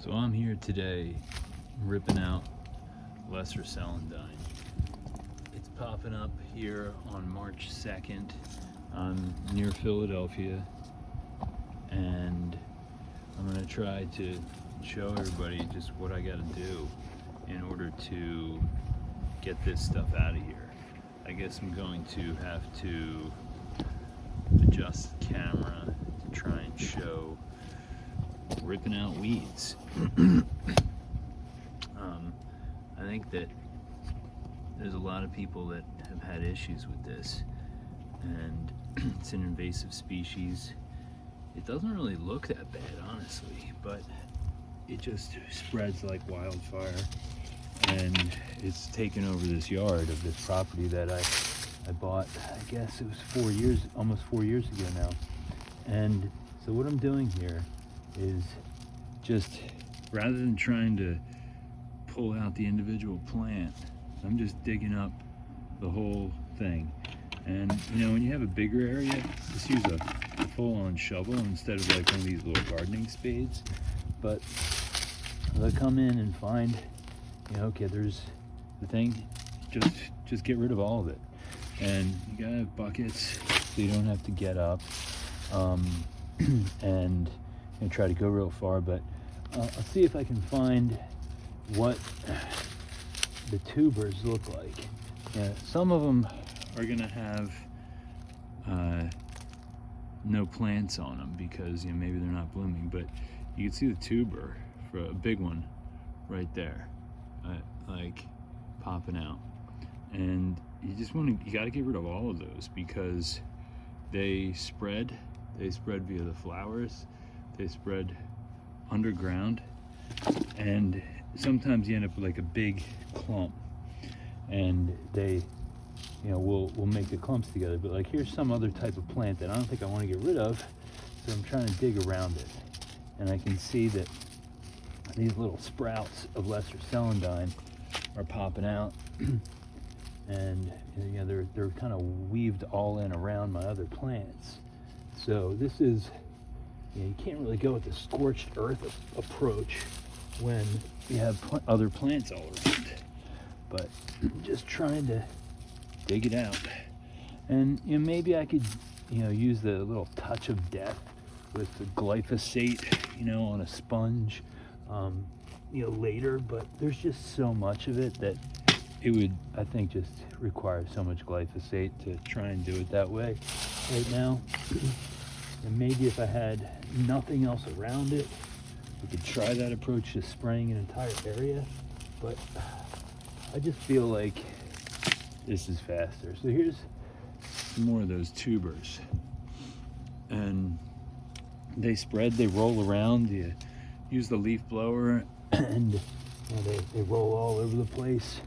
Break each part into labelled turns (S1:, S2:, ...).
S1: So I'm here today ripping out lesser celandine. It's popping up here on March 2nd. I'm near Philadelphia, and I'm gonna try to show everybody just what I gotta do in order to get this stuff out of here. I guess I'm going to have to adjust the camera to try and show ripping out weeds. I think that there's a lot of people that have had issues with this, and it's an invasive species. It doesn't really look that bad, honestly, but it just spreads like wildfire, and it's taken over this yard of this property that I bought, I guess it was almost 4 years ago now. And so what I'm doing here is just, rather than trying to pull out the individual plant, I'm just digging up the whole thing. And you know, when you have a bigger area, just use a full-on shovel instead of like one of these little gardening spades. But if I come in and find, you know, okay, there's the thing, just get rid of all of it. And you gotta have buckets so you don't have to get up and try to go real far. But I'll see if I can find what the tubers look like. Yeah, some of them are gonna have no plants on them because, you know, maybe they're not blooming, but you can see the tuber for a big one right there, like popping out. And you got to get rid of all of those because they spread via the flowers, they spread underground, and sometimes you end up with like a big clump, and they, you know, will make the clumps together. But like, here's some other type of plant that I don't think I want to get rid of, so I'm trying to dig around it, and I can see that these little sprouts of lesser celandine are popping out. And you know, they're kind of weaved all in around my other plants. So this is, you know, you can't really go with the scorched earth approach when you have other plants all around. But I'm just trying to dig it out. And you know, maybe I could, you know, use the little touch of death with the glyphosate, you know, on a sponge, you know, later. But there's just so much of it that it would, I think, just require so much glyphosate to try and do it that way right now. And maybe if I had nothing else around it, we could try that approach, just spraying an entire area. But I just feel like this is faster. So here's some more of those tubers. And they spread, they roll around. You use the leaf blower, and you know, they roll all over the place.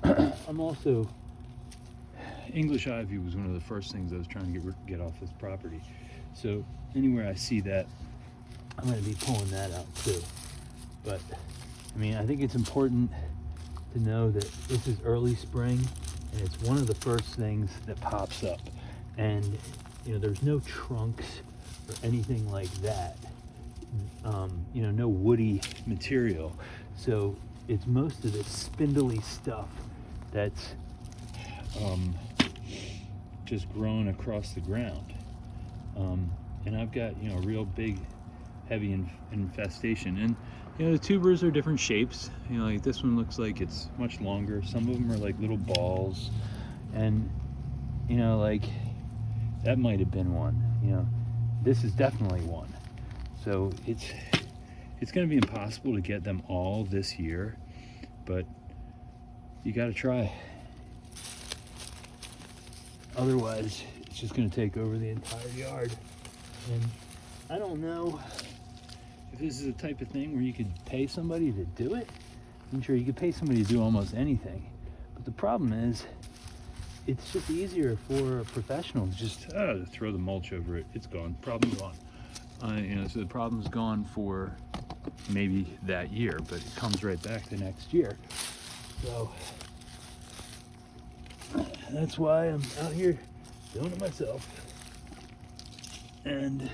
S1: I'm also, English ivy was one of the first things I was trying to get off this property. So anywhere I see that, I'm going to be pulling that out too. But I mean, I think it's important to know that this is early spring, and it's one of the first things that pops up. And you know, there's no trunks or anything like that. You know, no woody material. So it's most of this spindly stuff that's just growing across the ground. And I've got, you know, a real big, heavy infestation. And you know, the tubers are different shapes. You know, like this one looks like it's much longer. Some of them are like little balls. And you know, like that might have been one. You know, this is definitely one. So it's going to be impossible to get them all this year, but you got to try. Otherwise, it's just going to take over the entire yard. And I don't know if this is the type of thing where you could pay somebody to do it. I'm sure you could pay somebody to do almost anything. But the problem is, it's just easier for a professional to just throw the mulch over it. It's gone. Problem gone. You know, so the problem's gone for maybe that year, but it comes right back the next year. So that's why I'm out here doing it myself. And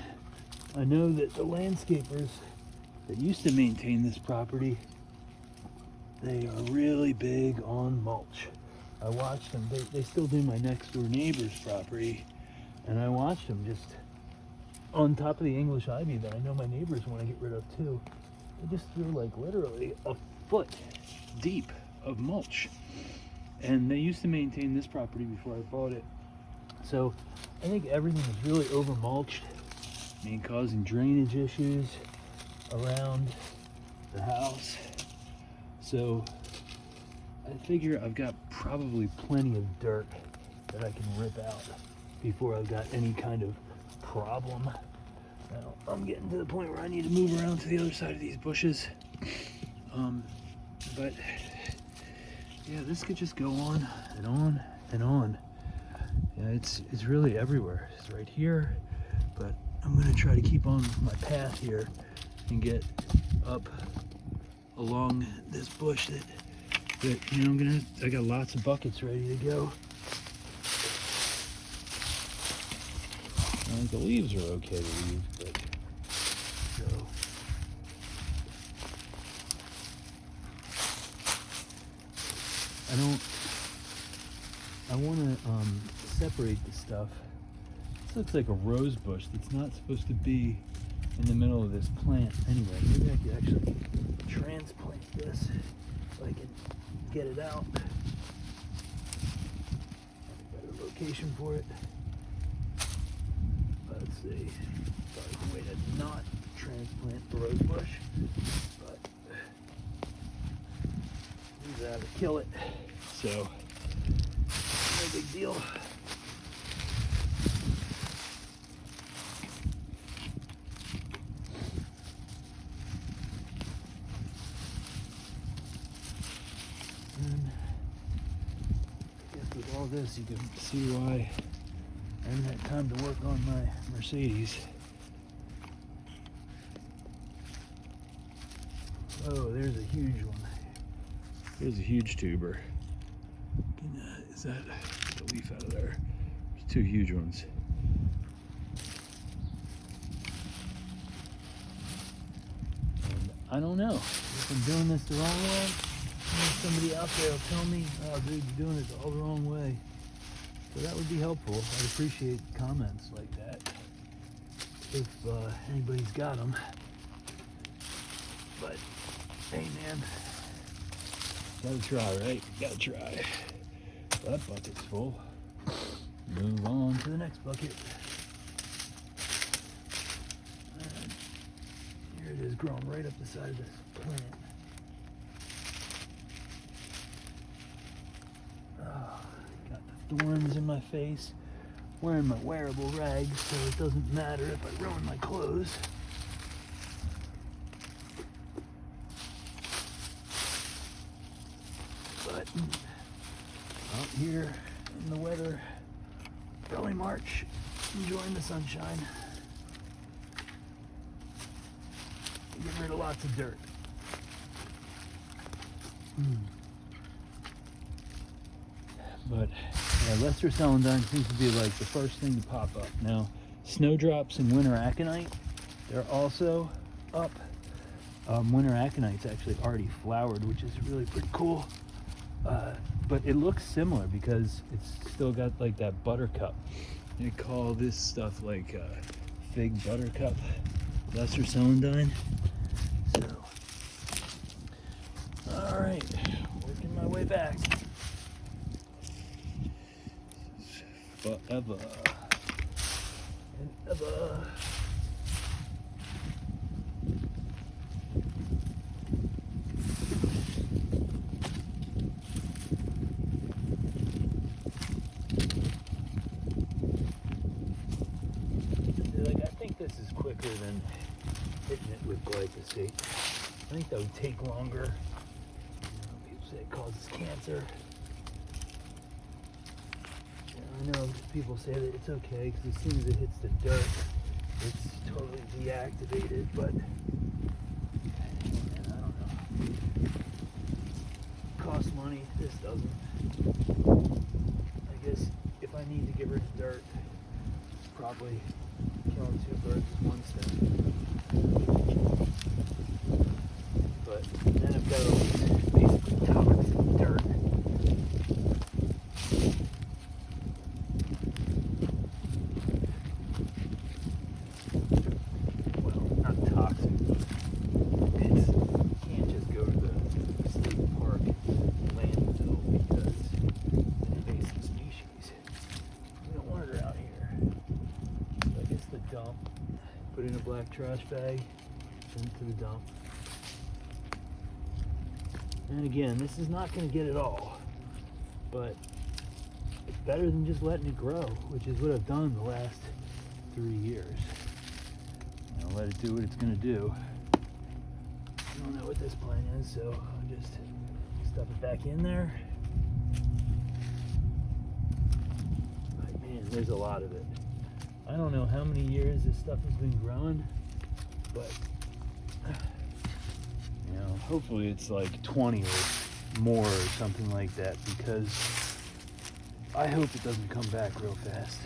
S1: I know that the landscapers that used to maintain this property, they are really big on mulch. I watched them, they still do my next door neighbor's property, and I watched them just on top of the English ivy that I know my neighbors want to get rid of too. They just threw like literally a foot deep of mulch. And they used to maintain this property before I bought it. So I think everything is really over mulched, causing drainage issues around the house. So I figure I've got probably plenty of dirt that I can rip out before I've got any kind of problem. Now I'm getting to the point where I need to move around to the other side of these bushes. But yeah, this could just go on and on and on. Yeah, it's really everywhere. It's right here, but I'm gonna try to keep on my path here and get up along this bush that I got lots of buckets ready to go. The leaves are okay to leave, but so I want to separate the stuff. This looks like a rose bush that's not supposed to be in the middle of this plant. Anyway, maybe I could actually transplant this if I can get it out. Have a better location for it. Let's see. Probably a way to not transplant the rose bush, but use that to kill it. So no big deal. And I guess with all this, you can see why I haven't had time to work on my Mercedes. Oh, there's a huge one. There's a huge tuber. Is that the leaf out of there? There's two huge ones. And I don't know if I'm doing this the wrong way. Maybe somebody out there will tell me, oh dude, you're doing it all the wrong way. So that would be helpful. I'd appreciate comments like that if anybody's got them. But hey man, gotta try, right? Gotta try. That bucket's full. Move on to the next bucket. And here it is, growing right up the side of this plant. Thorns in my face, wearing my wearable rags, so it doesn't matter if I ruin my clothes. But out here in the weather, early March, enjoying the sunshine, getting rid of lots of dirt. But yeah, Lesser Celandine seems to be like the first thing to pop up. Now, snowdrops and winter aconite, they're also up. Winter aconite's actually already flowered, which is really pretty cool. But it looks similar because it's still got like that buttercup. They call this stuff like fig buttercup, Lesser Celandine. So, all right, working my way back. Forever and ever. Like, I think this is quicker than hitting it with glyphosate. I think that would take longer. People say it causes cancer. I know people say that it's okay because as soon as it hits the dirt, it's totally deactivated, but man, I don't know. It costs money. This doesn't. I guess if I need to get rid of dirt, it's probably killing two birds with one stone. black trash bag into the dump. And again, this is not going to get it all, but it's better than just letting it grow, which is what I've done the last 3 years. I'll let it do what it's going to do. I don't know what this plant is, so I'll just stuff it back in there. But man, there's a lot of it. I don't know how many years this stuff has been growing, but you know, hopefully it's like 20 or more or something like that, because I hope it doesn't come back real fast.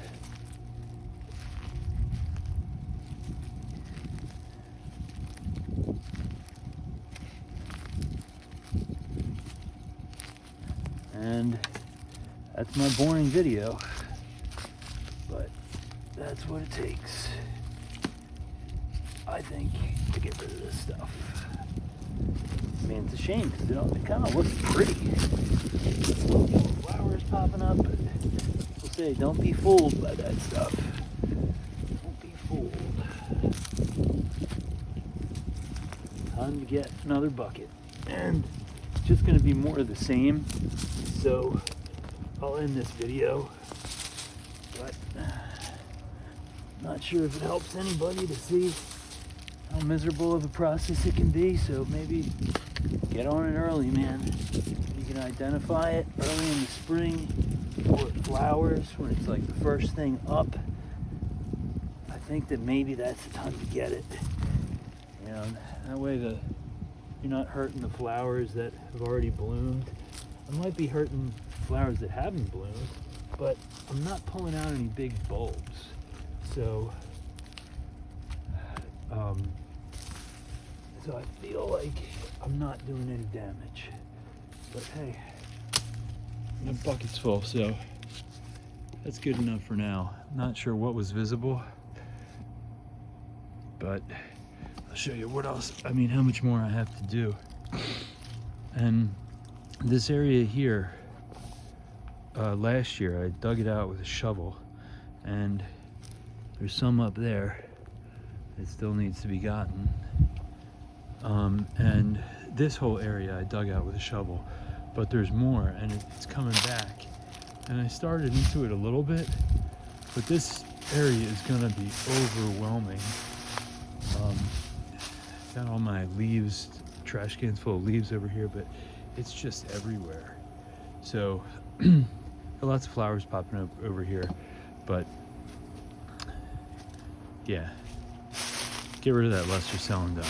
S1: And that's my boring video, but that's what it takes, I think, to get rid of this stuff. I mean, it's a shame because it kind of looks pretty. Flowers popping up, but we'll say don't be fooled by that stuff. Don't be fooled. Time to get another bucket. And it's just going to be more of the same. So I'll end this video, but not sure if it helps anybody to see how miserable of a process it can be. So maybe get on it early, man. You can identify it early in the spring before it flowers, when it's like the first thing up. I think that maybe that's the time to get it. You know, that way you're not hurting the flowers that have already bloomed. I might be hurting flowers that haven't bloomed, but I'm not pulling out any big bulbs. So, so I feel like I'm not doing any damage. But hey, my bucket's full, so that's good enough for now. Not sure what was visible, but I'll show you what else, I mean, how much more I have to do. And this area here, last year I dug it out with a shovel, and there's some up there that still needs to be gotten. And this whole area I dug out with a shovel, but there's more, and it's coming back. And I started into it a little bit, but this area is gonna be overwhelming. Got all my leaves, trash cans full of leaves over here, but it's just everywhere. So lots of flowers popping up over here, but yeah, get rid of that lesser celandine.